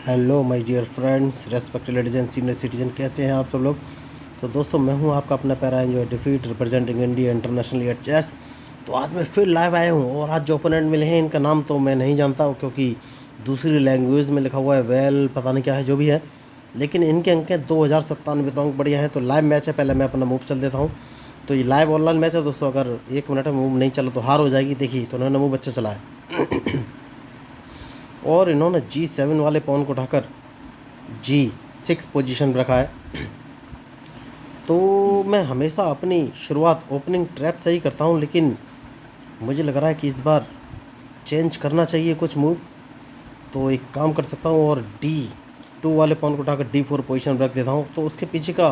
Hello my dear friends, respected ladies and senior citizen, कैसे हैं आप सब लोग। तो दोस्तों, मैं हूं आपका अपना पैरा enjoy defeat representing India internationally at chess. तो आज मैं फिर लाइव आया हूं और आज जो ओपोनेंट मिले हैं इनका नाम तो मैं नहीं जानता हूं, क्योंकि दूसरी लैंग्वेज में लिखा हुआ है, वेल पता नहीं क्या है जो भी है, लेकिन इनके अंक 2097 तो अंक बढ़िया है। तो लाइव मैच है, पहले मैं अपना मूव चल देता हूँ। तो ये लाइव ऑनलाइन मैच है दोस्तों, अगर 1 मिनट में मूव नहीं चला तो हार हो जाएगी। देखिए, तो उन्होंने मूव अच्छा चला है और इन्होंने G7 वाले पॉन को उठाकर G6 पोजीशन रखा है। तो मैं हमेशा अपनी शुरुआत ओपनिंग ट्रैप से ही करता हूँ, लेकिन मुझे लग रहा है कि इस बार चेंज करना चाहिए कुछ मूव। तो एक काम कर सकता हूँ और D2 वाले पॉन को उठाकर D4 पोजीशन रख देता हूँ। तो उसके पीछे का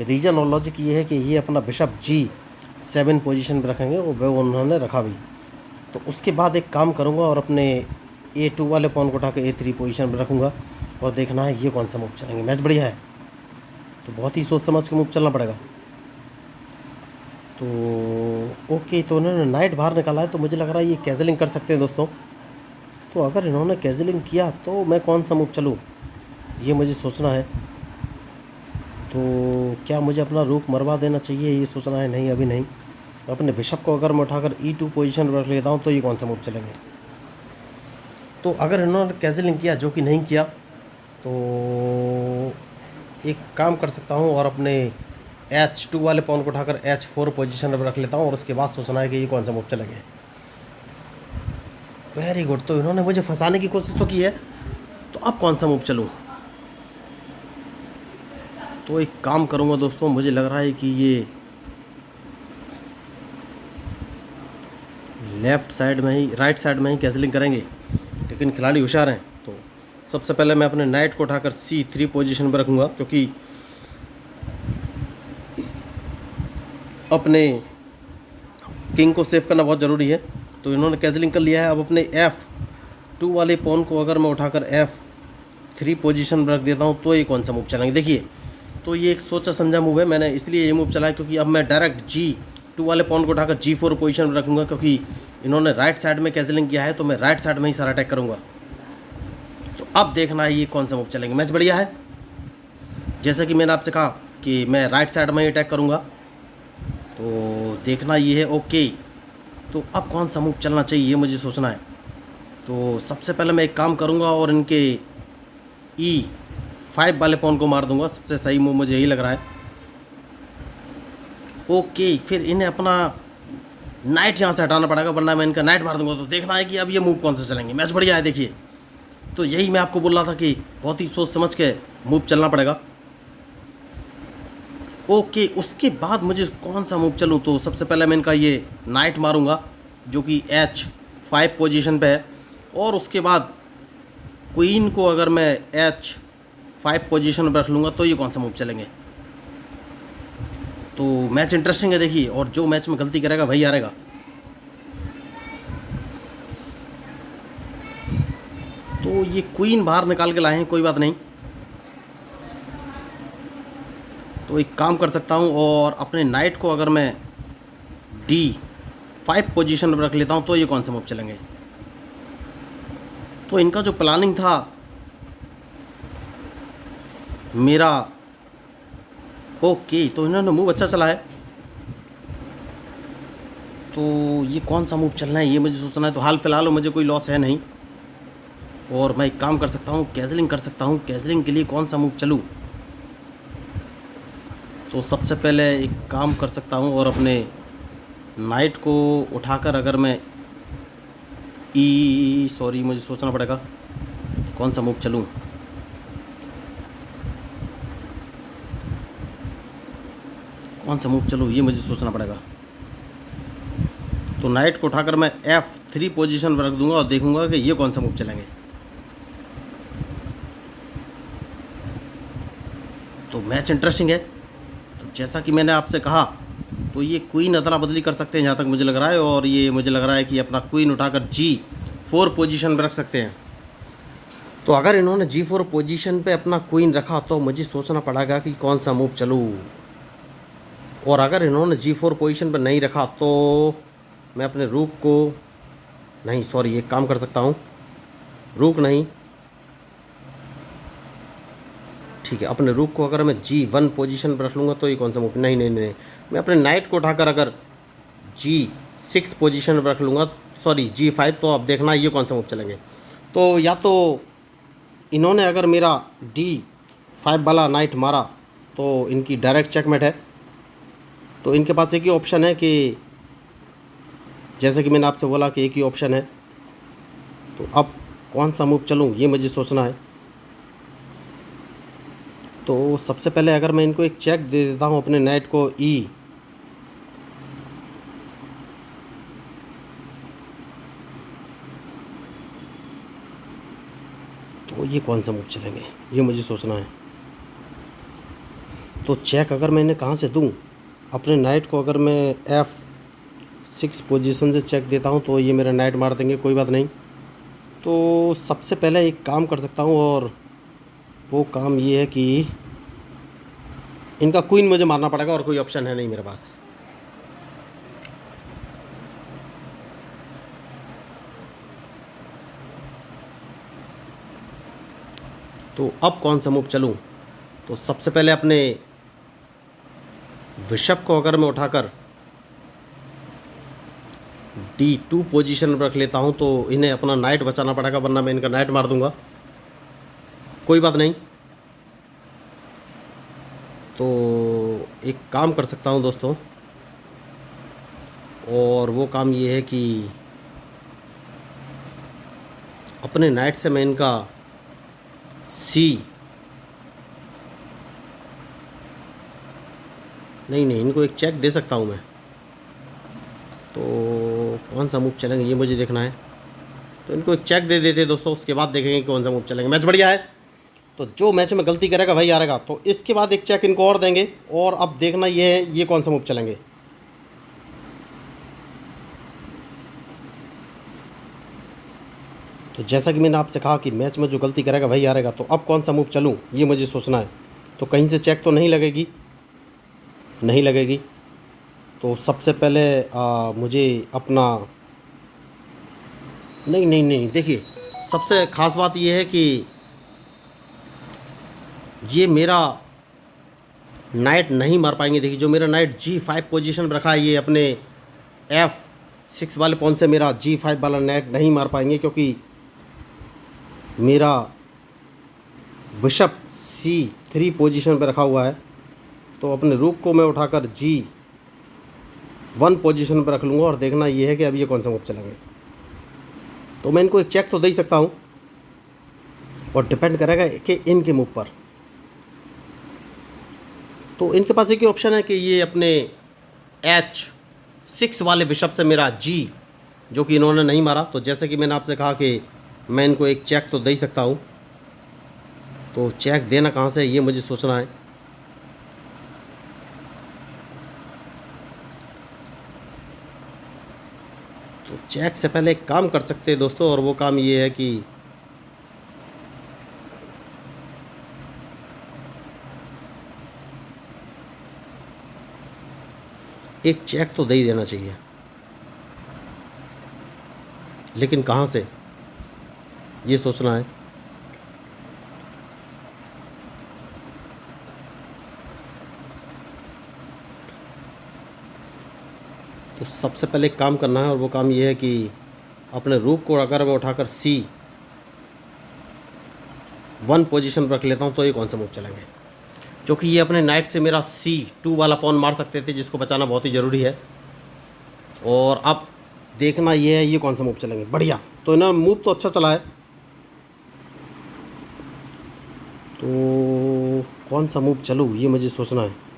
रीज़न और लॉजिक ये है कि ये अपना बिशप G7 पोजीशन पर रखेंगे और वो उन्होंने रखा भी। तो उसके बाद एक काम करूँगा और अपने A2 वाले पॉन को उठा के A3 पोजीशन पर रखूँगा और देखना है ये कौन सा मूव चलेंगे। मैच बढ़िया है, तो बहुत ही सोच समझ के मूव चलना पड़ेगा। तो ओके, तो उन्होंने नाइट बाहर निकाला है, तो मुझे लग रहा है ये कैजलिंग कर सकते हैं दोस्तों। तो अगर इन्होंने कैजलिंग किया तो मैं कौन सा मूव चलूँ, ये मुझे सोचना है। तो क्या मुझे अपना रूक मरवा देना चाहिए, ये सोचना है। नहीं, अभी नहीं। अपने बिशप को अगर मैं उठाकर E2 पोजीशन पर रख लेता हूँ तो ये कौन सा मूव चलेंगे। तो अगर इन्होंने कैंसिलिंग किया, जो कि नहीं किया, तो एक काम कर सकता हूँ और अपने H2 वाले पॉन को उठाकर H4 पोजीशन पर रख लेता हूँ और उसके बाद सोचना है कि ये कौन सा मूव चलेंगे। वेरी गुड, तो इन्होंने मुझे फंसाने की कोशिश तो की है, तो अब कौन सा मूव चलूँ। तो एक काम करूँगा दोस्तों, मुझे लग रहा है कि ये लेफ़्ट साइड में ही, राइट साइड में ही कैंसिलिंग करेंगे, लेकिन खिलाड़ी होशियार हैं। तो सबसे पहले मैं अपने नाइट को उठाकर C3 पोजीशन पर रखूँगा, क्योंकि अपने किंग को सेव करना बहुत ज़रूरी है। तो इन्होंने कैंसिलिंग कर लिया है। अब अपने F2 वाले पॉन को अगर मैं उठाकर F3 पोजीशन पर रख देता हूँ तो ये कौन सा मूव चलेंगे। देखिए, तो ये एक सोचा समझा मूव है, मैंने इसलिए ये मूव चला है क्योंकि अब मैं डायरेक्ट G2 वाले पॉन को उठाकर G4 पोजीशन पर रखूँगा, क्योंकि इन्होंने राइट साइड में कैंसिलिंग किया है, तो मैं राइट साइड में ही सारा अटैक करूँगा। तो अब देखना है ये कौन सा मूव चलेंगे। मैच बढ़िया है, जैसा कि मैंने आपसे कहा कि मैं राइट साइड में ही अटैक करूँगा। तो देखना ये है। ओके, तो अब कौन सा मूव चलना चाहिए ये मुझे सोचना है। तो सबसे पहले मैं एक काम करूँगा और इनके E5 वाले पॉन को मार दूंगा। सबसे सही मूव मुझे यही लग रहा है। ओके, फिर इन्हें अपना नाइट यहाँ से हटाना पड़ेगा, वरना मैं इनका नाइट मार दूंगा। तो देखना है कि अब ये मूव कौन से चलेंगे। मैच बढ़िया है, देखिए। तो यही मैं आपको बोल रहा था कि बहुत ही सोच समझ के मूव चलना पड़ेगा। ओके, उसके बाद मुझे कौन सा मूव चलूँ। तो सबसे पहले मैं इनका ये नाइट मारूंगा, जो कि H5 पोजीशन पे है, और उसके बाद क्वीन को अगर मैं H5 पोजीशन पर रख लूँगा तो ये कौन सा मूव चलेंगे। तो मैच इंटरेस्टिंग है, देखिए, और जो मैच में गलती करेगा वही हारेगा। तो ये क्वीन बाहर निकाल के लाए हैं, कोई बात नहीं। तो एक काम कर सकता हूँ और अपने नाइट को अगर मैं D5 पोजीशन पर रख लेता हूँ तो ये कौन से मूव चलेंगे। तो इनका जो प्लानिंग था मेरा, ओके, तो इन्होंने मूव अच्छा चला है। तो ये कौन सा मूव चलना है ये मुझे सोचना है। तो हाल फिलहाल मुझे कोई लॉस है नहीं, और मैं एक काम कर सकता हूँ, कैजलिंग कर सकता हूँ। कैजलिंग के लिए कौन सा मूव चलूँ। तो सबसे पहले एक काम कर सकता हूँ और अपने नाइट को उठाकर अगर मैं सॉरी, मुझे सोचना पड़ेगा कौन सा मूव चलूँ। कौन सा मूव चलूँ ये मुझे सोचना पड़ेगा। तो नाइट को उठाकर मैं F3 पोजीशन पर रख दूंगा और देखूंगा कि ये कौन सा मूव चलेंगे। तो मैच इंटरेस्टिंग है। तो जैसा कि मैंने आपसे कहा, तो ये क्वीन अदला बदली कर सकते हैं जहाँ तक मुझे लग रहा है, और ये मुझे लग रहा है कि अपना क्वीन उठाकर G4 पोजीशन पर रख सकते हैं। तो अगर इन्होंने G4 पोजीशन पे अपना क्वीन रखा तो मुझे सोचना पड़ेगा कि कौन सा मूव चलूँ, और अगर इन्होंने G4 पोजीशन पर नहीं रखा तो मैं अपने रूक को, नहीं सॉरी, एक काम कर सकता हूँ, रूक नहीं, ठीक है, अपने रूक को अगर मैं G1 पोजीशन पर रख लूँगा तो ये कौन सा मूव, नहीं नहीं नहीं, मैं अपने नाइट को उठाकर अगर G6 पोजीशन पर रख लूँगा, सॉरी G5, तो अब देखना ये कौन सा मूव चलेंगे। तो या तो इन्होंने अगर मेरा D5 वाला नाइट मारा तो इनकी डायरेक्ट चेकमेट है। तो इनके पास एक ही ऑप्शन है कि जैसे कि मैंने आपसे बोला कि एक ही ऑप्शन है, तो अब कौन सा मूव चलूँ ये मुझे सोचना है। तो सबसे पहले अगर मैं इनको एक चेक दे देता हूँ अपने नाइट को E, तो ये कौन सा मूव चलेंगे ये मुझे सोचना है। तो चेक अगर मैं इन्हें कहाँ से दूँ, अपने नाइट को अगर मैं F6 पोजीशन से चेक देता हूँ तो ये मेरा नाइट मार देंगे, कोई बात नहीं। तो सबसे पहले एक काम कर सकता हूँ, और वो काम ये है कि इनका क्वीन मुझे मारना पड़ेगा, और कोई ऑप्शन है नहीं मेरे पास। तो अब कौन सा मूव चलूँ, तो सबसे पहले अपने बिशप को अगर मैं उठाकर D2 पोजीशन पर रख लेता हूँ तो इन्हें अपना नाइट बचाना पड़ेगा, वरना मैं इनका नाइट मार दूंगा, कोई बात नहीं। तो एक काम कर सकता हूँ दोस्तों, और वो काम ये है कि अपने नाइट से मैं इनका नहीं, इनको एक चेक दे सकता हूँ मैं। तो कौन सा मूव चलेंगे ये मुझे देखना है। तो इनको एक चेक दे देते दोस्तों, उसके बाद देखेंगे कौन सा मूव चलेंगे। मैच बढ़िया है, तो जो मैच में गलती करेगा वही हारेगा। तो इसके बाद एक चेक इनको और देंगे, और अब देखना ये है ये कौन सा मूव चलेंगे। तो जैसा कि मैंने आपसे कहा कि मैच में जो गलती करेगा वही हारेगा। तो अब कौन सा मूव चलूँ ये मुझे सोचना है। तो कहीं से चेक तो नहीं लगेगी, नहीं लगेगी। तो सबसे पहले मुझे अपना नहीं, देखिए सबसे ख़ास बात ये है कि ये मेरा नाइट नहीं मार पाएंगे। देखिए जो मेरा नाइट G5 पोजीशन पर रखा है, ये अपने F6 वाले पॉन से मेरा G5 वाला नाइट नहीं मार पाएंगे, क्योंकि मेरा बिशप C3 पोजीशन पर रखा हुआ है। तो अपने रूक को मैं उठाकर G1 पोजीशन पर रख लूँगा, और देखना ये है कि अब ये कौन सा मूव चलेंगे। तो मैं इनको एक चेक तो दे ही सकता हूँ, और डिपेंड करेगा कि इनके मूव पर। तो इनके पास एक ही ऑप्शन है कि ये अपने H6 वाले बिशप से मेरा G, जो कि इन्होंने नहीं मारा। तो जैसे कि मैंने आपसे कहा कि मैं इनको एक चेक तो दे ही सकता हूँ, तो चेक देना कहाँ से ये मुझे सोचना है। तो चेक से पहले एक काम कर सकते हैं दोस्तों, और वो काम ये है कि एक चेक तो दे ही देना चाहिए, लेकिन कहाँ से ये सोचना है। तो सबसे पहले एक काम करना है, और वो काम ये है कि अपने रूक को अगर मैं उठाकर C1 पोजीशन पर रख लेता हूँ तो ये कौन सा मूव चलेंगे। क्योंकि ये अपने नाइट से मेरा C2 वाला पॉन मार सकते थे, जिसको बचाना बहुत ही ज़रूरी है। और अब देखना ये है ये कौन सा मूव चलेंगे। बढ़िया, तो इन्होंने मूव तो अच्छा चला है। तो कौन सा मूव चलूँ ये मुझे सोचना है।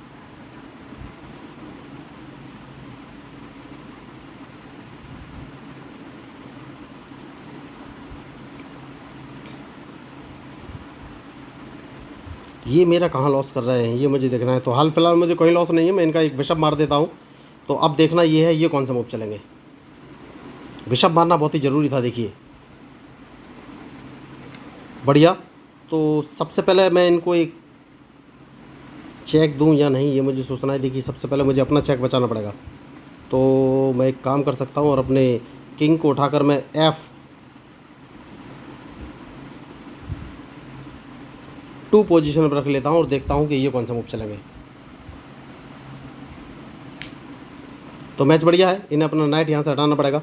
ये मेरा कहाँ लॉस कर रहे हैं ये मुझे देखना है। तो हाल फिलहाल मुझे कोई लॉस नहीं है, मैं इनका एक बिशप मार देता हूँ। तो अब देखना ये है ये कौन सा मूव चलेंगे। बिशप मारना बहुत ही ज़रूरी था, देखिए बढ़िया। तो सबसे पहले मैं इनको एक चेक दूं या नहीं ये मुझे सोचना है। देखिए सबसे पहले मुझे अपना चेक बचाना पड़ेगा। तो मैं एक काम कर सकता हूँ, और अपने किंग को उठाकर मैं 2 पोजीशन पर रख लेता हूँ और देखता हूँ कि ये कौन सा मूव चलेंगे। तो मैच बढ़िया है, इन्हें अपना नाइट यहाँ से हटाना पड़ेगा,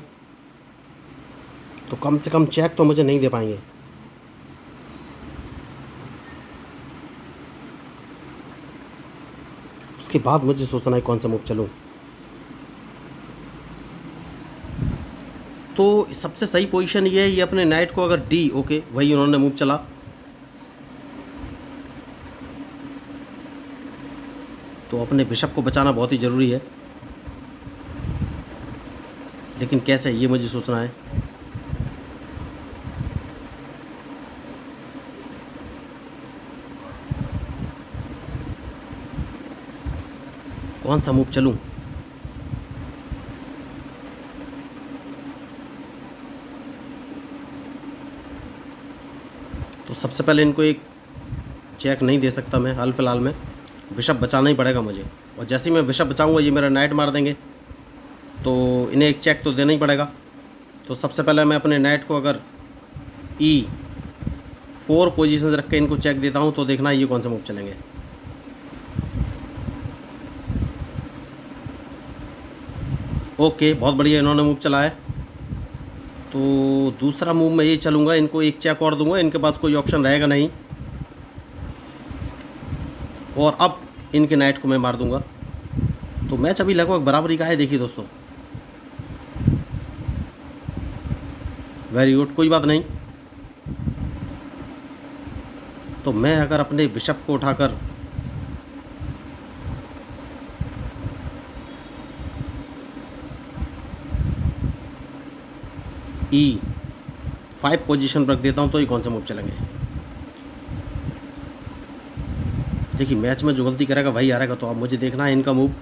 तो कम से कम चेक तो मुझे नहीं दे पाएंगे। उसके बाद मुझे सोचना है कौन सा मूव चलूँ। तो सबसे सही पोजीशन ये है, ये अपने नाइट को अगर डी, ओके वही उन्होंने मूव चला, तो अपने बिशप को बचाना बहुत ही ज़रूरी है, लेकिन कैसे ये मुझे सोचना है। कौन सा मूव चलूं। तो सबसे पहले इनको एक चेक नहीं दे सकता मैं, हाल फिलहाल में बिशप बचाना ही पड़ेगा मुझे, और जैसे ही मैं बिशप बचाऊंगा ये मेरा नाइट मार देंगे, तो इन्हें एक चेक तो देना ही पड़ेगा। तो सबसे पहले मैं अपने नाइट को अगर E4 पोजीशन रख के इनको चेक देता हूं, तो देखना ये कौन सा मूव चलेंगे। ओके, बहुत बढ़िया इन्होंने मूव चला है। तो दूसरा मूव मैं ये चलूँगा, इनको एक चेक और दूंगा, इनके पास कोई ऑप्शन रहेगा नहीं, और अब इनके नाइट को मैं मार दूंगा। तो मैच अभी लगभग बराबरी का है, देखिए दोस्तों। वेरी गुड, कोई बात नहीं। तो मैं अगर अपने बिशप को उठाकर E5 पोजीशन पर रख देता हूं, तो ये कौन सा मूव चलेंगे। देखिए मैच में जो गलती करेगा वही हारेगा, तो अब मुझे देखना है इनका मूव।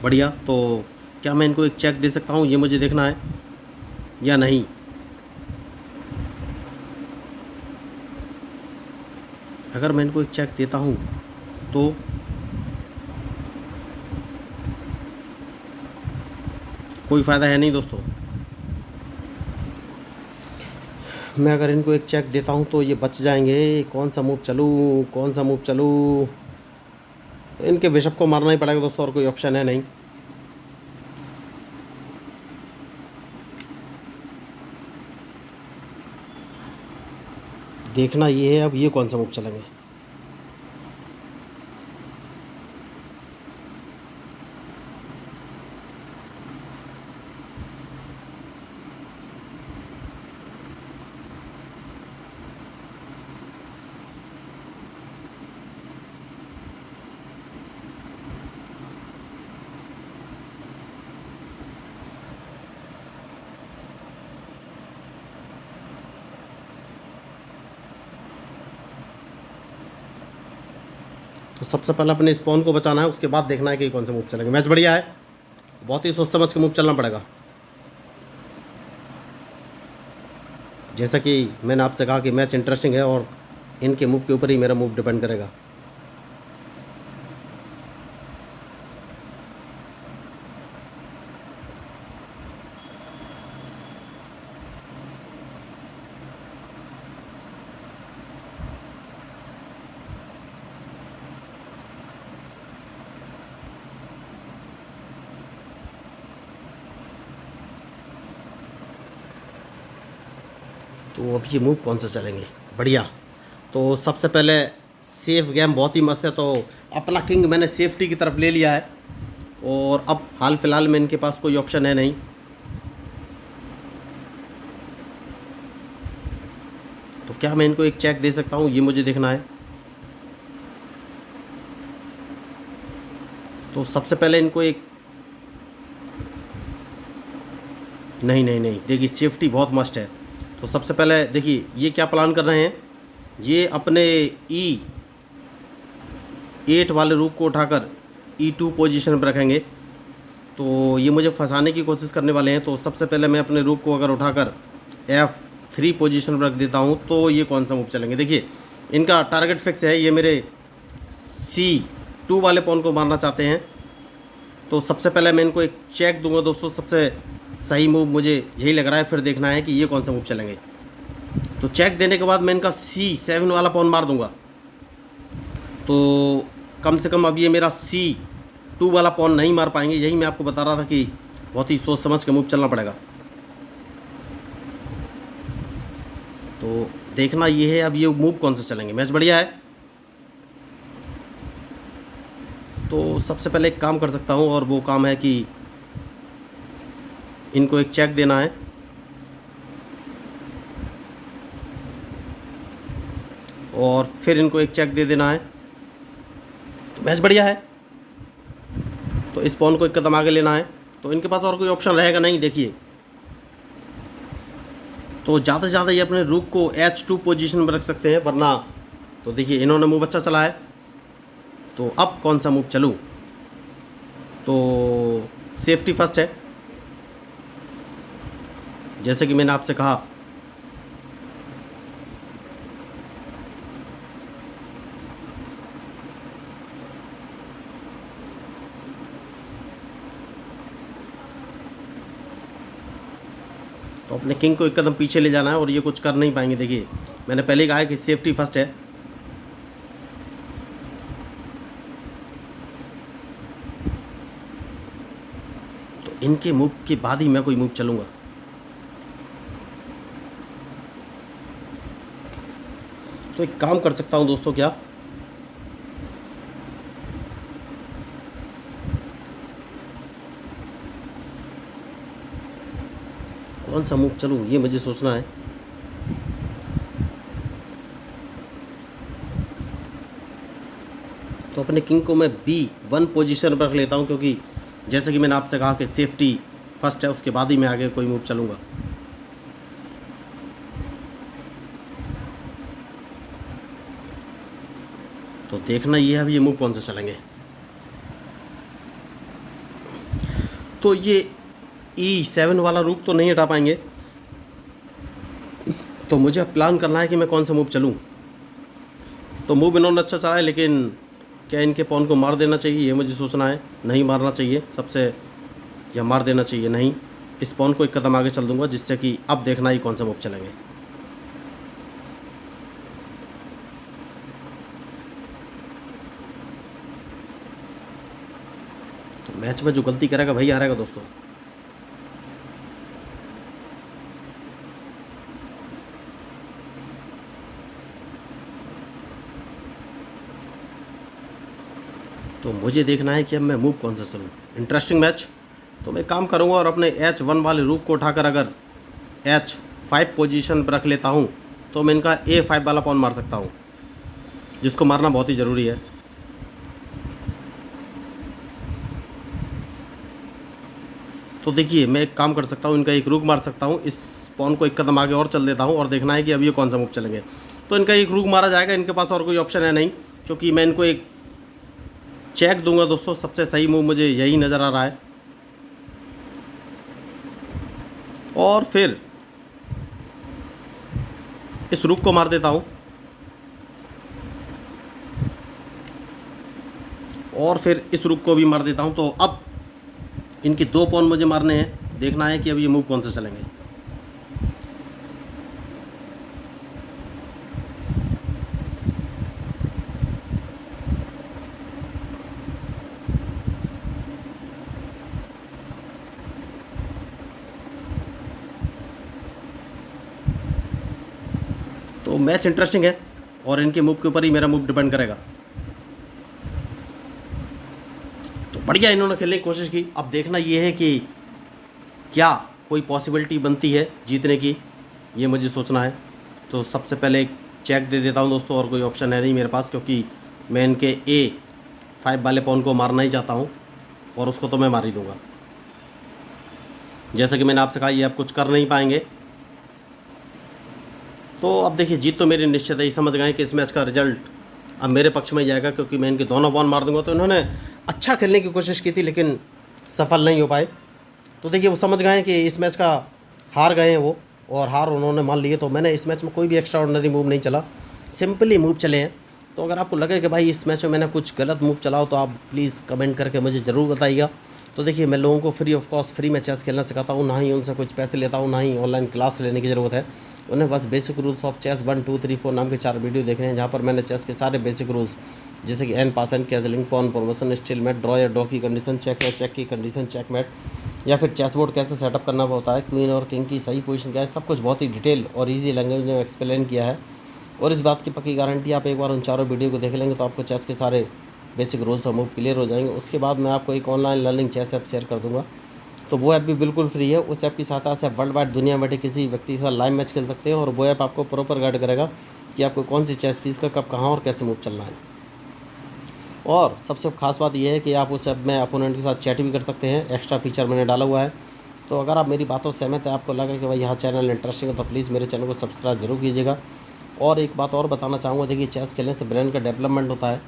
बढ़िया, तो क्या मैं इनको एक चेक दे सकता हूँ, ये मुझे देखना है या नहीं। अगर मैं इनको एक चेक देता हूँ तो कोई फ़ायदा है नहीं दोस्तों। मैं अगर इनको एक चेक देता हूँ तो ये बच जाएंगे। कौन सा मूव चलूँ, कौन सा मूव चलूँ। इनके बिशप को मारना ही पड़ेगा दोस्तों, और कोई ऑप्शन है नहीं। देखना ये है अब ये कौन सा मूव चलेंगे। तो सबसे पहले अपने स्पॉन को बचाना है, उसके बाद देखना है कि कौन सा मूव चलेंगे। मैच बढ़िया है, बहुत ही सोच समझ के मूव चलना पड़ेगा। जैसा कि मैंने आपसे कहा कि मैच इंटरेस्टिंग है और इनके मूव के ऊपर ही मेरा मूव डिपेंड करेगा। तो अब ये मूव कौन सा चलेंगे। बढ़िया, तो सबसे पहले सेफ गेम बहुत ही मस्त है। तो अपना किंग मैंने सेफ्टी की तरफ ले लिया है, और अब हाल फिलहाल में इनके पास कोई ऑप्शन है नहीं। तो क्या मैं इनको एक चेक दे सकता हूँ, ये मुझे देखना है। तो सबसे पहले इनको एक नहीं नहीं नहीं, देखिए सेफ्टी बहुत मस्ट है। तो सबसे पहले देखिए ये क्या प्लान कर रहे हैं, ये अपने E8 वाले रूक को उठाकर E2 पोजीशन पर रखेंगे। तो ये मुझे फंसाने की कोशिश करने वाले हैं। तो सबसे पहले मैं अपने रूक को अगर उठाकर F3 पोजीशन पर रख देता हूँ, तो ये कौन सा मूव चलेंगे। देखिए इनका टारगेट फिक्स है, ये मेरे C2 वाले पॉन को मारना चाहते हैं। तो सबसे पहले मैं इनको एक चेक दूंगा दोस्तों, सबसे सही मूव मुझे यही लग रहा है। फिर देखना है कि ये कौन सा मूव चलेंगे। तो चेक देने के बाद मैं इनका C7 वाला पॉन मार दूंगा, तो कम से कम अब ये मेरा C2 वाला पॉन नहीं मार पाएंगे। यही मैं आपको बता रहा था कि बहुत ही सोच समझ के मूव चलना पड़ेगा। तो देखना ये है अब ये मूव कौन से चलेंगे। मैच बढ़िया है, तो सबसे पहले एक काम कर सकता हूँ, और वो काम है कि इनको एक चेक देना है, और फिर इनको एक चेक दे देना है। तो मैच बढ़िया है, तो इस पॉन को एक कदम आगे लेना है। तो इनके पास और कोई ऑप्शन रहेगा नहीं। देखिए, तो ज़्यादा से ज़्यादा ये अपने रूक को H2 पोजीशन में रख सकते हैं, वरना तो देखिए इन्होंने मूव अच्छा चला है। तो अब कौन सा मूव चलूँ, तो सेफ्टी फर्स्ट है, जैसे कि मैंने आपसे कहा। तो अपने किंग को एक कदम पीछे ले जाना है, और ये कुछ कर नहीं पाएंगे। देखिए मैंने पहले ही कहा है कि सेफ्टी फर्स्ट है। तो इनके मूव के बाद ही मैं कोई मूव चलूंगा। तो एक काम कर सकता हूं दोस्तों, क्या कौन सा मूव चलूं, ये मुझे सोचना है। तो अपने किंग को मैं B1 पोजीशन पर रख लेता हूं, क्योंकि जैसे कि मैंने आपसे कहा कि सेफ्टी फर्स्ट है, उसके बाद ही मैं आगे कोई मूव चलूंगा। तो देखना ये है अभी ये मूव कौन से चलेंगे। तो ये E7 वाला रूक तो नहीं हटा पाएंगे, तो मुझे अब प्लान करना है कि मैं कौन सा मूव चलूं। तो मूव इन्होंने अच्छा चला है, लेकिन क्या इनके पॉन को मार देना चाहिए, ये मुझे सोचना है। नहीं मारना चाहिए सबसे, या मार देना चाहिए, नहीं। इस पॉन को एक कदम आगे चल दूंगा, जिससे कि अब देखना ही कौन सा मूव चलेंगे। तो मैच में जो गलती करेगा वही हारेगा दोस्तों। तो मुझे देखना है कि अब मैं मूव कौन सा चलूँ। Interesting match. तो मैं काम करूँगा और अपने H1 वाले रूक को उठाकर अगर H5 पोजीशन पर रख लेता हूँ, तो मैं इनका A5 वाला पॉन मार सकता हूँ, जिसको मारना बहुत ही ज़रूरी है। तो देखिए मैं एक काम कर सकता हूँ, इनका एक रूक मार सकता हूँ, इस पॉन को एक कदम आगे और चल देता हूँ, और देखना है कि अब ये कौन सा मूव चलेंगे। तो इनका एक रूक मारा जाएगा, इनके पास और कोई ऑप्शन है नहीं, क्योंकि मैं इनको एक चेक दूंगा दोस्तों। सबसे सही मूव मुझे यही नज़र आ रहा है। और फिर इस रुक को मार देता हूं, और फिर इस रुक को भी मार देता हूं। तो अब इनके 2 पॉन मुझे मारने हैं। देखना है कि अब ये मूव कौन से चलेंगे। तो मैच इंटरेस्टिंग है, और इनके मूव के ऊपर ही मेरा मूव डिपेंड करेगा। तो बढ़िया इन्होंने खेलने की कोशिश की। अब देखना ये है कि क्या कोई पॉसिबिलिटी बनती है जीतने की, ये मुझे सोचना है। तो सबसे पहले एक चेक दे देता हूँ दोस्तों, और कोई ऑप्शन है नहीं मेरे पास, क्योंकि मैं इनके A5 वाले पॉन को मारना ही चाहता हूँ, और उसको तो मैं मार ही दूंगा। जैसा कि मैंने आपसे कहा, ये अब कुछ कर नहीं पाएंगे। तो अब देखिए जीत तो मेरी निश्चित है। ये समझ गए कि इस मैच का रिजल्ट अब मेरे पक्ष में ही जाएगा, क्योंकि मैं इनके दोनों बॉल मार दूंगा। तो इन्होंने अच्छा खेलने की कोशिश की थी, लेकिन सफल नहीं हो पाए। तो देखिए वो समझ गए कि इस मैच का हार गए हैं वो, और हार उन्होंने मान ली है। तो मैंने इस मैच में कोई भी एक्स्ट्रा ऑर्डिनरी मूव नहीं चला, सिंपली मूव चले हैं। तो अगर आपको लगे कि भाई इस मैच में मैंने कुछ गलत मूव चलाओ, तो आप प्लीज़ कमेंट करके मुझे ज़रूर बताइएगा। तो देखिए मैं लोगों को फ्री ऑफ कॉस्ट फ्री में चेस खेलना सिखाता हूँ, ना ही उनसे कुछ पैसे लेता हूँ, ना ही ऑनलाइन क्लास लेने की ज़रूरत है। उन्हें बस बेसिक रूल्स ऑफ चेस 1 2 3 4 नाम के 4 वीडियो देखने हैं, जहाँ पर मैंने चेस के सारे बेसिक रूल्स जैसे कि en passant and castling, pawn formation, stalemate, draw या ड्रॉ की कंडीशन, चेक या चेक की कंडीशन, चेकमेट, या फिर चेस बोर्ड कैसे सेटअप करना होता है, क्वीन और किंग की सही पोजीशन क्या है, सब कुछ बहुत ही डिटेल और ईजी लैंग्वेज में एक्सप्लेन किया है। और इस बात की पक्की गारंटी, आप एक बार उन चारों वीडियो को देख लेंगे तो आपको चेस के सारे बेसिक रूल्स और मूव क्लियर हो जाएंगे। उसके बाद मैं आपको एक online learning chess app share कर दूंगा, तो वो ऐप भी बिल्कुल फ्री है। उस ऐप की सहायता से आप वर्ल्ड वाइड दुनिया में बैठे किसी व्यक्ति के साथ लाइव मैच खेल सकते हैं, और वो ऐप आपको प्रॉपर गाइड करेगा कि आपको कौन सी चेस पीस का कब कहाँ और कैसे मूव चलना है। और सबसे खास बात यह है कि आप उस ऐप में अपोनेंट के साथ चैट भी कर सकते हैं, एक्स्ट्रा फीचर मैंने डाला हुआ है। तो अगर आप मेरी बातों से सहमत है, आपको लगा कि भाई यहाँ चैनल इंटरेस्टिंग है, तो प्लीज़ मेरे चैनल को सब्सक्राइब जरूर कीजिएगा। और एक बात और बताना चाहूँगा, देखिए चेस खेलने से ब्रेन का डेवलपमेंट होता है,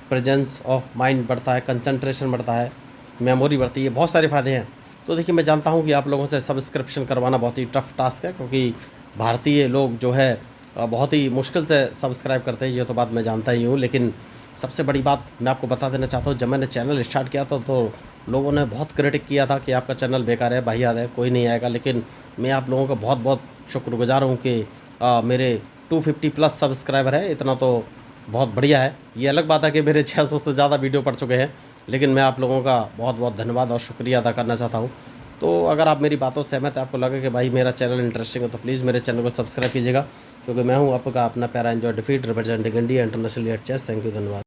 प्रेजेंस ऑफ माइंड बढ़ता है, कंसंट्रेशन बढ़ता है, मेमोरी बढ़ती है, बहुत सारे फ़ायदे हैं। तो देखिए मैं जानता हूँ कि आप लोगों से सब्सक्रिप्शन करवाना बहुत ही टफ टास्क है, क्योंकि भारतीय लोग जो है बहुत ही मुश्किल से सब्सक्राइब करते हैं, ये तो बात मैं जानता ही हूँ। लेकिन सबसे बड़ी बात मैं आपको बता देना चाहता हूँ, जब मैंने चैनल स्टार्ट किया था तो लोगों ने बहुत क्रिटिक किया था कि आपका चैनल बेकार है, वाहियात है, कोई नहीं आएगा। लेकिन मैं आप लोगों का बहुत बहुत शुक्रगुजार हूँ कि मेरे 250 प्लस सब्सक्राइबर है, इतना तो बहुत बढ़िया है। ये अलग बात है कि मेरे 600 से ज़्यादा वीडियो पड़ चुके हैं, लेकिन मैं आप लोगों का बहुत बहुत धन्यवाद और शुक्रिया अदा करना चाहता हूँ। तो अगर आप मेरी बातों से सहमत है, आपको लगे कि भाई मेरा चैनल इंटरेस्टिंग है, तो प्लीज़ मेरे चैनल को सब्सक्राइब कीजिएगा, क्योंकि मैं हूँ आपका अपना प्यारा enjoy defeat representing India international at chess. Thank you, धन्यवाद।